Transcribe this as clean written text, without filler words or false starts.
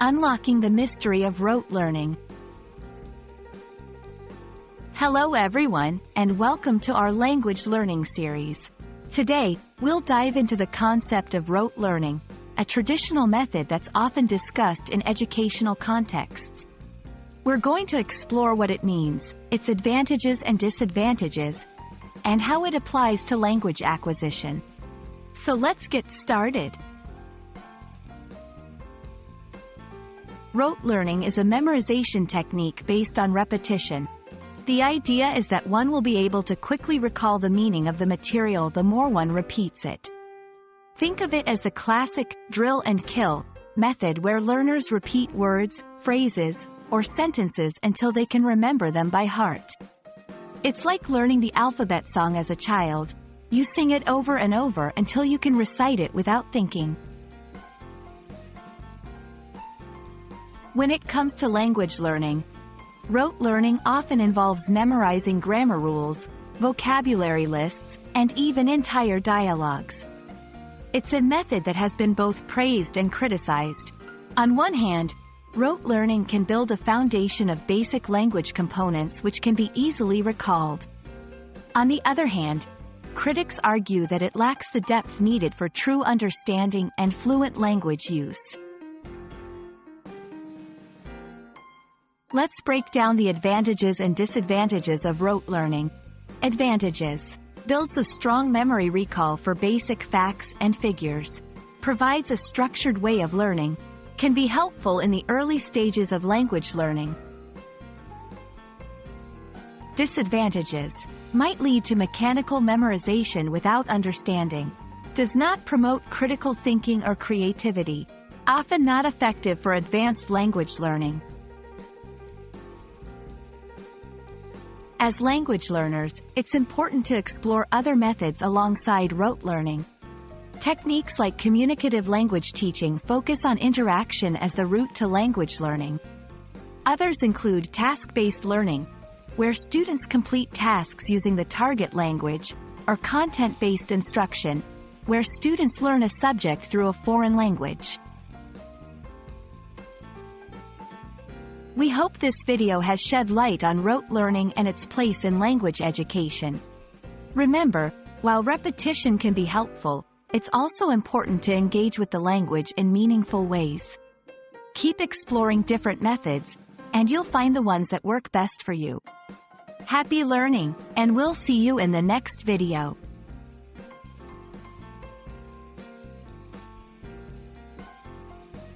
Unlocking the Mystery of Rote Learning. Hello everyone, and welcome to our language learning series. Today, we'll dive into the concept of rote learning, a traditional method that's often discussed in educational contexts. We're going to explore what it means, its advantages and disadvantages, and how it applies to language acquisition. So let's get started. Rote learning is a memorization technique based on repetition. The idea is that one will be able to quickly recall the meaning of the material the more one repeats it. Think of it as the classic drill and kill method where learners repeat words, phrases, or sentences until they can remember them by heart. It's like learning the alphabet song as a child. You sing it over and over until you can recite it without thinking. When it comes to language learning, rote learning often involves memorizing grammar rules, vocabulary lists, and even entire dialogues. It's a method that has been both praised and criticized. On one hand, rote learning can build a foundation of basic language components which can be easily recalled. On the other hand, critics argue that it lacks the depth needed for true understanding and fluent language use. Let's break down the advantages and disadvantages of rote learning. Advantages: builds a strong memory recall for basic facts and figures, provides a structured way of learning, can be helpful in the early stages of language learning. Disadvantages: might lead to mechanical memorization without understanding, does not promote critical thinking or creativity, often not effective for advanced language learning. As language learners, it's important to explore other methods alongside rote learning. Techniques like communicative language teaching focus on interaction as the route to language learning. Others include task-based learning, where students complete tasks using the target language, or content-based instruction, where students learn a subject through a foreign language. We hope this video has shed light on rote learning and its place in language education. Remember, while repetition can be helpful, it's also important to engage with the language in meaningful ways. Keep exploring different methods, and you'll find the ones that work best for you. Happy learning, and we'll see you in the next video.